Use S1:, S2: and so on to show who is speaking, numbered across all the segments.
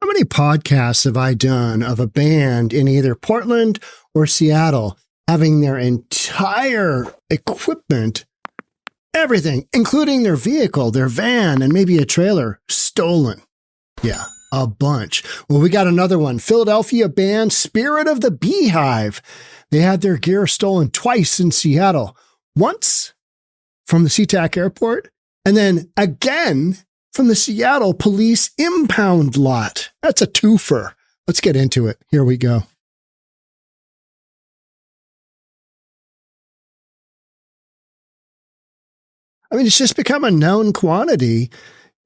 S1: How many podcasts have I done of a band in either Portland or Seattle having their entire equipment, everything, including their vehicle, their van, and maybe a trailer, stolen? Yeah, a bunch. Well, we got another one. Philadelphia band Spirit of the Beehive. They had their gear stolen twice in Seattle. Once from the SeaTac airport, and then again from the Seattle police impound lot. That's a twofer. Let's get into it. Here we go. I mean, it's just become a known quantity.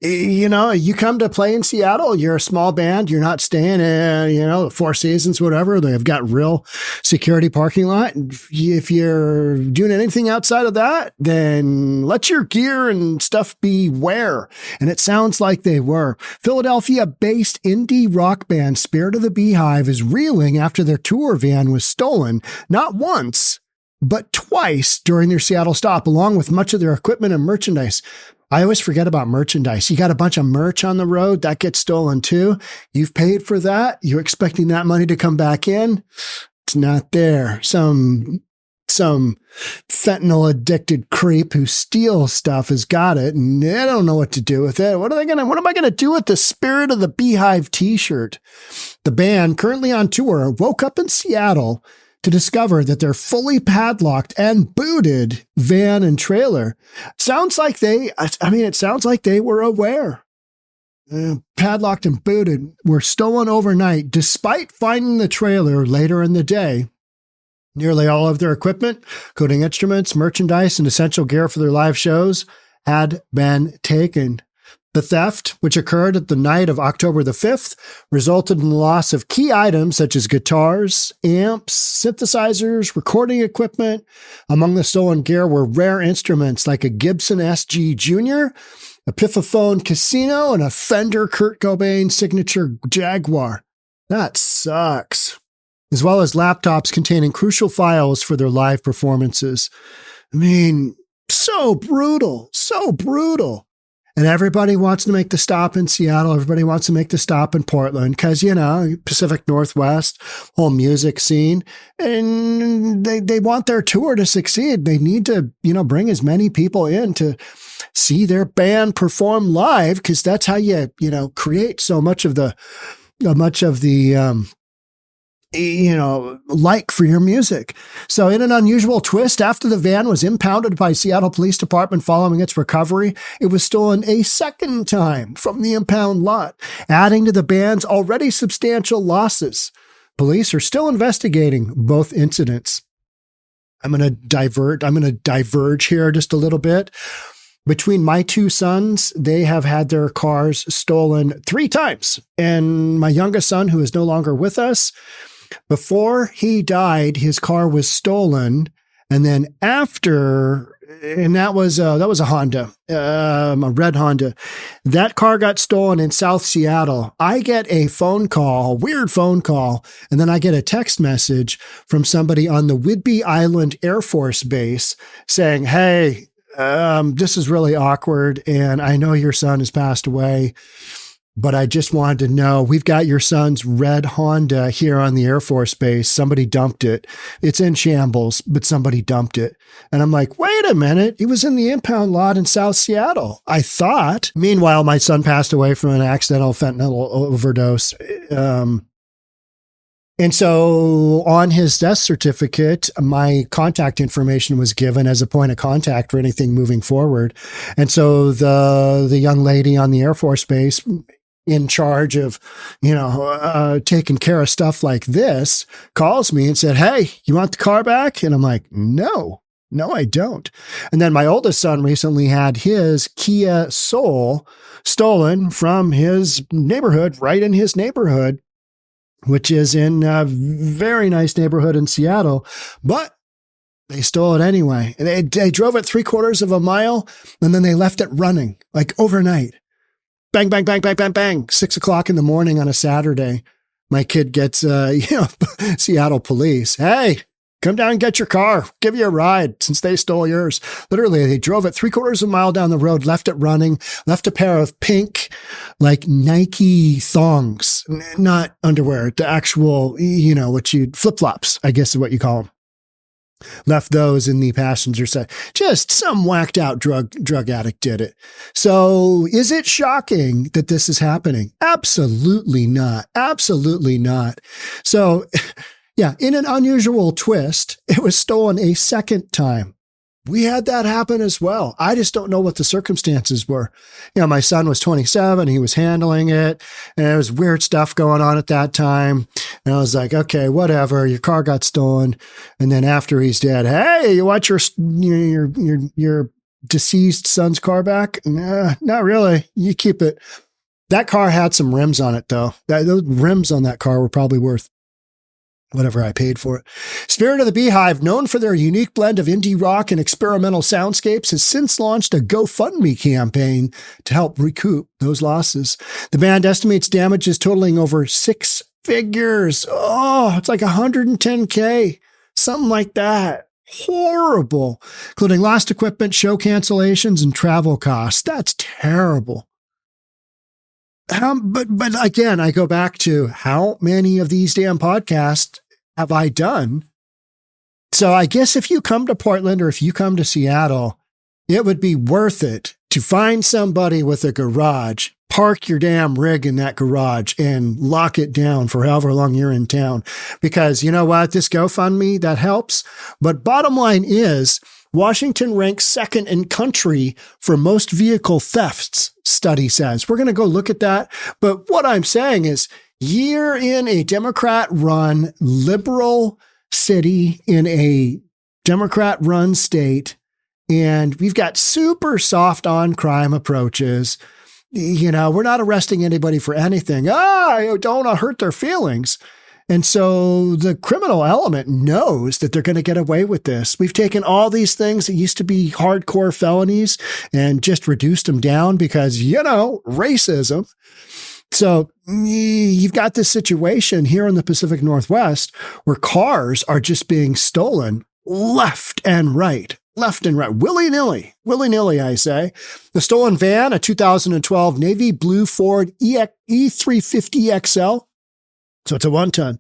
S1: You know, you come to play in Seattle, you're a small band, you're not staying in, the Four Seasons, whatever. They've got real security parking lot. If you're doing anything outside of that, then let your gear and stuff beware. And it sounds like they were. Philadelphia-based indie rock band Spirit of the Beehive is reeling after their tour van was stolen, not once, but twice during their Seattle stop, along with much of their equipment and merchandise. I always forget about merchandise. You got a bunch of merch on the road that gets stolen too. You've paid for that. You're expecting that money to come back in. It's not there. Some fentanyl addicted creep who steals stuff has got it, and they don't know what to do with it. What am I going to do with the Spirit of the Beehive t-shirt? The band, currently on tour, woke up in Seattle to discover that their fully padlocked and booted van and trailer sounds like they were aware. Padlocked and booted were stolen overnight, despite finding the trailer later in the day. Nearly all of their equipment, including instruments, merchandise, and essential gear for their live shows, had been taken. The theft, which occurred at the night of October the 5th, resulted in the loss of key items such as guitars, amps, synthesizers, recording equipment. Among the stolen gear were rare instruments like a Gibson SG Jr., a Epiphone Casino, and a Fender Kurt Cobain signature Jaguar. That sucks. As well as laptops containing crucial files for their live performances. I mean, so brutal, so brutal. And everybody wants to make the stop in Seattle. Everybody wants to make the stop in Portland because, Pacific Northwest, whole music scene. And they want their tour to succeed. They need to, bring as many people in to see their band perform live because that's how you, create so much of the like for your music. So in an unusual twist, after the van was impounded by Seattle Police Department following its recovery, it was stolen a second time from the impound lot, adding to the band's already substantial losses. Police are still investigating both incidents. I'm going to diverge here just a little bit. Between my two sons, they have had their cars stolen 3 times. And my youngest son, who is no longer with us, before he died, his car was stolen. And then after, and that was a Honda, a red Honda. That car got stolen in South Seattle. I get a phone call, a weird phone call, and then I get a text message from somebody on the Whidbey Island Air Force Base saying, hey, this is really awkward, and I know your son has passed away, but I just wanted to know, we've got your son's red Honda here on the Air Force Base. Somebody dumped it. It's in shambles, but somebody dumped it. And I'm like, wait a minute. It was in the impound lot in South Seattle, I thought. Meanwhile, my son passed away from an accidental fentanyl overdose. And so on his death certificate, my contact information was given as a point of contact for anything moving forward. And so the young lady on the Air Force Base in charge of, taking care of stuff like this calls me and said, hey, you want the car back? And I'm like, no, I don't. And then my oldest son recently had his Kia Soul stolen from his neighborhood, right in his neighborhood, which is in a very nice neighborhood in Seattle, but they stole it anyway. They drove it 3/4 of a mile, and then they left it running like overnight. Bang, bang, bang, bang, bang, bang. 6 o'clock in the morning on a Saturday. My kid gets, Seattle police. Hey, Come down and get your car. Give you a ride since they stole yours. Literally, they drove it 3/4 of a mile down the road, left it running, left a pair of pink, like Nike thongs, not underwear, the actual, flip-flops, I guess is what you call them. Left those in the passenger side. Just some whacked out drug addict did it. So is it shocking that this is happening? Absolutely not. Absolutely not. So yeah, in an unusual twist, it was stolen a second time. We had that happen as well. I just don't know what the circumstances were. My son was 27. He was handling it, and there was weird stuff going on at that time. And I was like, okay, whatever. Your car got stolen. And then after he's dead, hey, you want your deceased son's car back? Nah, not really. You keep it. That car had some rims on it, though. Those rims on that car were probably worth whatever I paid for it. Spirit of the Beehive, known for their unique blend of indie rock and experimental soundscapes, has since launched a GoFundMe campaign to help recoup those losses. The band estimates damages totaling over 6 figures. Oh, it's like $110K, something like that. Horrible, including lost equipment, show cancellations, and travel costs. That's terrible. But again, I go back to how many of these damn podcasts have I done? So I guess if you come to Portland or if you come to Seattle, it would be worth it to find somebody with a garage, park your damn rig in that garage and lock it down for however long you're in town. Because you know what? This GoFundMe, that helps. But bottom line is, Washington ranks second in country for most vehicle thefts, study says. We're going to go look at that. But what I'm saying is, you're in a Democrat-run liberal city in a Democrat-run state, and we've got super soft on crime approaches. We're not arresting anybody for anything. I don't want to hurt their feelings. And so the criminal element knows that they're going to get away with this. We've taken all these things that used to be hardcore felonies and just reduced them down because, racism. So you've got this situation here in the Pacific Northwest where cars are just being stolen left and right, willy-nilly, I say. The stolen van, a 2012 navy blue Ford E350XL, so it's a 1-ton,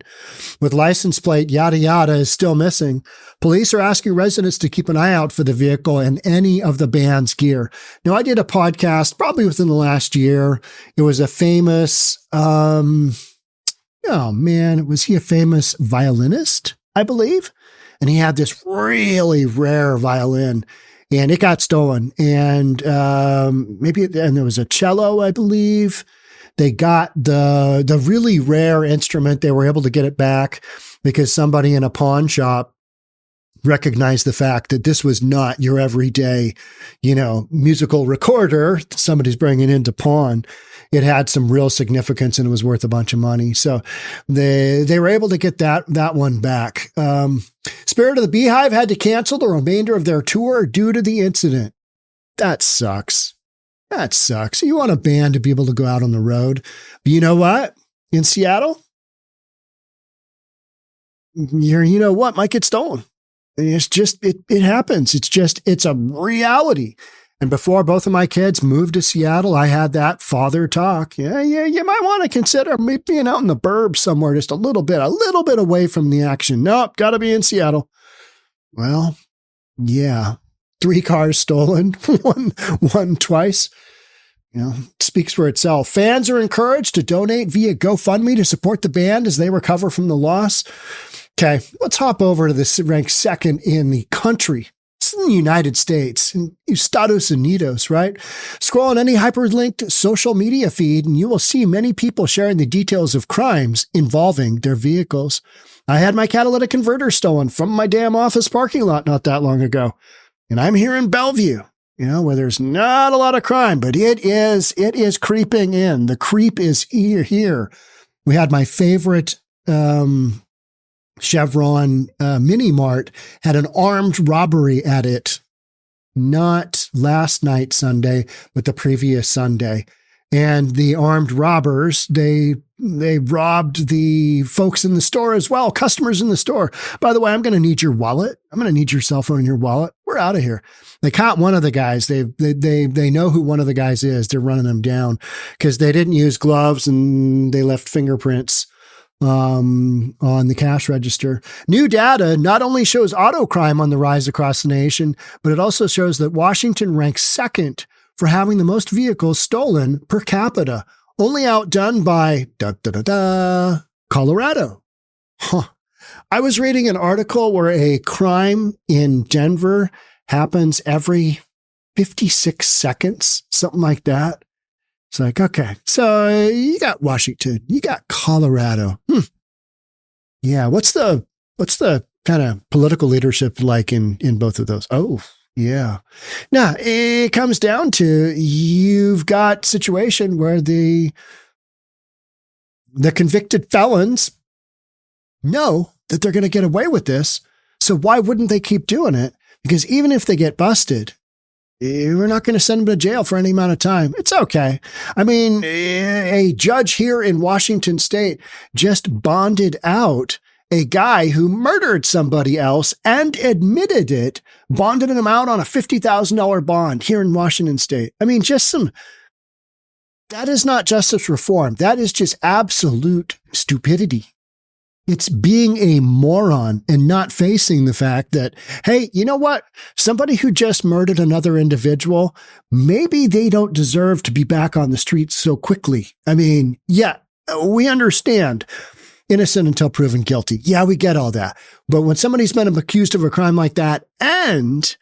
S1: with license plate yada yada, is still missing. Police are asking residents to keep an eye out for the vehicle and any of the band's gear. Now, I did a podcast probably within the last year. It was a famous, was he a famous violinist, I believe? And he had this really rare violin, and it got stolen. And there was a cello, I believe. They got the really rare instrument. They were able to get it back because somebody in a pawn shop recognized the fact that this was not your everyday, musical recorder somebody's bringing into pawn. It had some real significance and it was worth a bunch of money. So they were able to get that one back. Spirit of the Beehive had to cancel the remainder of their tour due to the incident. That sucks. That sucks. You want a band to be able to go out on the road. But you know what? In Seattle, might get stolen. It's just, it happens. It's a reality. And before both of my kids moved to Seattle, I had that father talk. Yeah, you might want to consider being out in the burbs somewhere, just a little bit away from the action. Nope, got to be in Seattle. Well, yeah. 3 cars stolen, one twice. Speaks for itself. Fans are encouraged to donate via GoFundMe to support the band as they recover from the loss. Okay, let's hop over to this ranked second in the country. It's in the United States, in Estados Unidos, right? Scroll on any hyperlinked social media feed and you will see many people sharing the details of crimes involving their vehicles. I had my catalytic converter stolen from my damn office parking lot not that long ago. And I'm here in Bellevue, where there's not a lot of crime, but it is creeping in. The creep is here. We had my favorite Chevron mini mart had an armed robbery at it, not last night Sunday, but the previous Sunday. And the armed robbers, they robbed the folks in the store as well, customers in the store. By the way, I'm going to need your wallet. I'm going to need your cell phone and your wallet. We're out of here. They caught one of the guys. They know who one of the guys is. They're running them down because they didn't use gloves and they left fingerprints on the cash register. New data not only shows auto crime on the rise across the nation, but it also shows that Washington ranks second for having the most vehicles stolen per capita, only outdone by Colorado. I was reading an article where a crime in Denver happens every 56 seconds, something like that. It's like, okay, so you got Washington, you got Colorado. Yeah, what's the kind of political leadership like in both of those? Oh, yeah. Now, it comes down to you've got situation where the convicted felons know that they're going to get away with this. So why wouldn't they keep doing it? Because even if they get busted, we're not going to send them to jail for any amount of time. It's okay. I mean, a judge here in Washington state just bonded out a guy who murdered somebody else and admitted it, bonded him out on a $50,000 bond here in Washington state. I mean, that is not justice reform. That is just absolute stupidity. It's being a moron and not facing the fact that, hey, you know what? Somebody who just murdered another individual, maybe they don't deserve to be back on the streets so quickly. I mean, yeah, we understand. Innocent until proven guilty. Yeah, we get all that. But when somebody's been accused of a crime like that and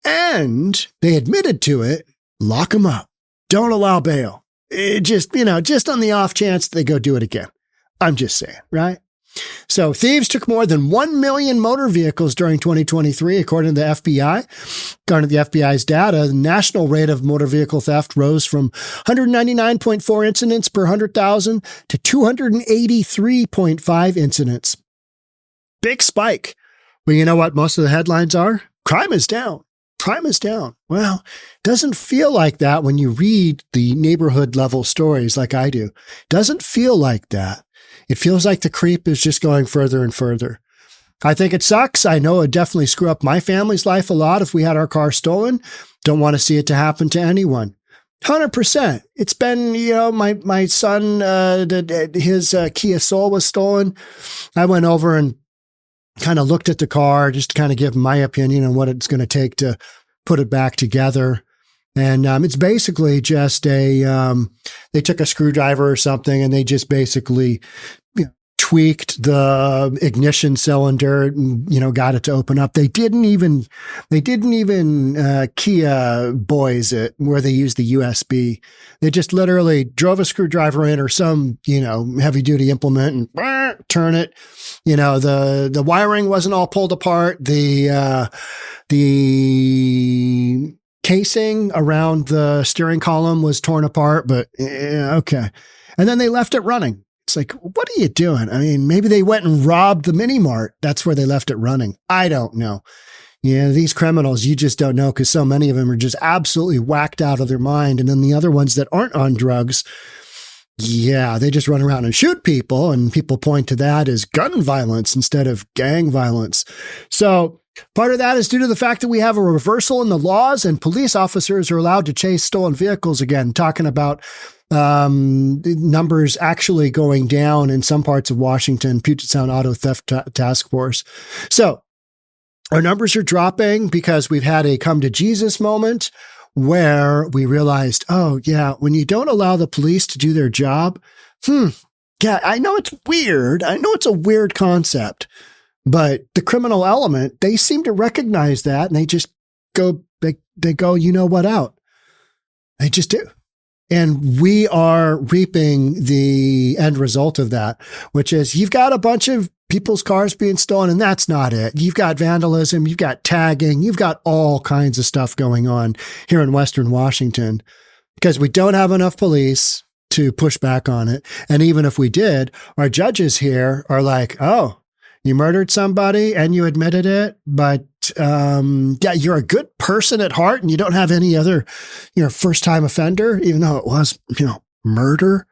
S1: they admitted to it, lock them up. Don't allow bail. Just on the off chance they go do it again. I'm just saying, right? So thieves took more than 1 million motor vehicles during 2023, according to the FBI. According to the FBI's data, the national rate of motor vehicle theft rose from 199.4 incidents per 100,000 to 283.5 incidents. Big spike. Well, you know what most of the headlines are? Crime is down. Crime is down. Well, doesn't feel like that when you read the neighborhood level stories like I do. Doesn't feel like that. It feels like the creep is just going further and further. I think it sucks. I know it would definitely screw up my family's life a lot if we had our car stolen. Don't want to see it to happen to anyone. 100%. It's been, my son, his Kia Soul was stolen. I went over and kind of looked at the car just to kind of give my opinion on what it's going to take to put it back together. And it's basically just they took a screwdriver or something and they just basically tweaked the ignition cylinder and, got it to open up. They didn't even Kia boys it where they used the USB. They just literally drove a screwdriver in or some, heavy duty implement and turn it. The wiring wasn't all pulled apart. The casing around the steering column was torn apart, but okay. And then they left it running. It's like, what are you doing? I mean, maybe they went and robbed the mini mart. That's where they left it running. I don't know. These criminals, you just don't know because so many of them are just absolutely whacked out of their mind. And then the other ones that aren't on drugs, yeah, they just run around and shoot people. And people point to that as gun violence instead of gang violence. So part of that is due to the fact that we have a reversal in the laws and police officers are allowed to chase stolen vehicles again, talking about numbers actually going down in some parts of Washington, Puget Sound Auto Theft Task Force. So our numbers are dropping because we've had a come to Jesus moment where we realized, oh yeah, when you don't allow the police to do their job, yeah, I know it's weird. I know it's a weird concept. But the criminal element, they seem to recognize that and they just go, they go, you know what, out. They just do. And we are reaping the end result of that, which is you've got a bunch of people's cars being stolen and that's not it. You've got vandalism, you've got tagging, you've got all kinds of stuff going on here in Western Washington because we don't have enough police to push back on it. And even if we did, our judges here are like, oh, you murdered somebody and you admitted it, but yeah, you're a good person at heart and you don't have any other, first-time offender, even though it was, murder,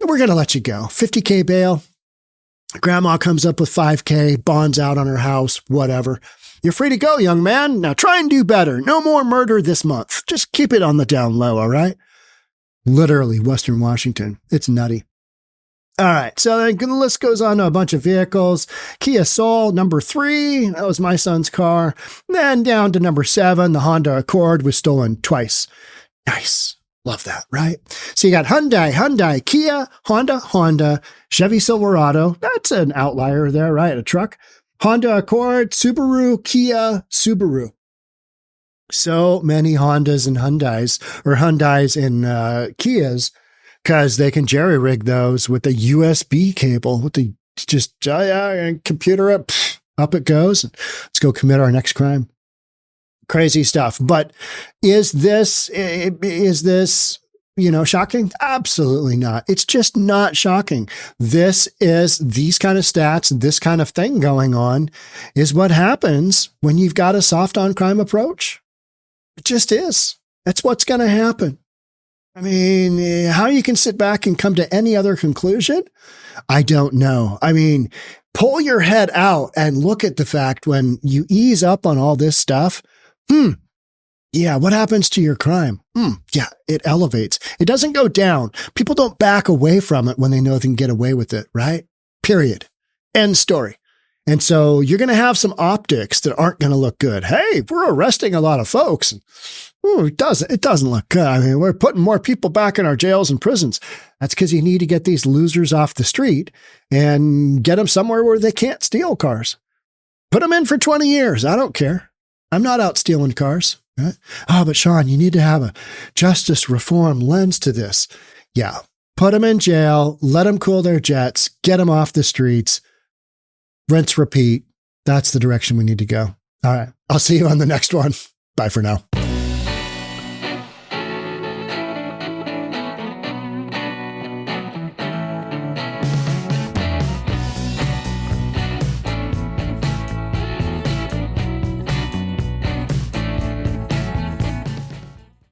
S1: we're going to let you go. $50K bail. Grandma comes up with $5K, bonds out on her house, whatever. You're free to go, young man. Now try and do better. No more murder this month. Just keep it on the down low, all right? Literally, Western Washington. It's nutty. All right, so then the list goes on to a bunch of vehicles. Kia Soul, number 3, that was my son's car. Then down to number 7, the Honda Accord was stolen twice. Nice. Love that, right? So you got Hyundai, Kia, Honda, Chevy Silverado. That's an outlier there, right? A truck. Honda Accord, Subaru, Kia, Subaru. So many Hondas and Hyundais, or Hyundais and Kias, because they can jerry-rig those with a USB cable, with the computer up it goes. Let's go commit our next crime. Crazy stuff. But is this, shocking? Absolutely not. It's just not shocking. These kind of stats, this kind of thing going on is what happens when you've got a soft on crime approach. It just is. That's what's going to happen. I mean, how you can sit back and come to any other conclusion? I don't know. I mean, pull your head out and look at the fact when you ease up on all this stuff. Yeah, what happens to your crime? Yeah, it elevates. It doesn't go down. People don't back away from it when they know they can get away with it, right? Period. End story. And so you're going to have some optics that aren't going to look good. Hey, we're arresting a lot of folks. It doesn't look good. I mean, we're putting more people back in our jails and prisons. That's because you need to get these losers off the street and get them somewhere where they can't steal cars. Put them in for 20 years. I don't care. I'm not out stealing cars. Right? Oh, but Sean, you need to have a justice reform lens to this. Yeah. Put them in jail, let them cool their jets, get them off the streets, rinse, repeat. That's the direction we need to go. All right. I'll see you on the next one. Bye for now.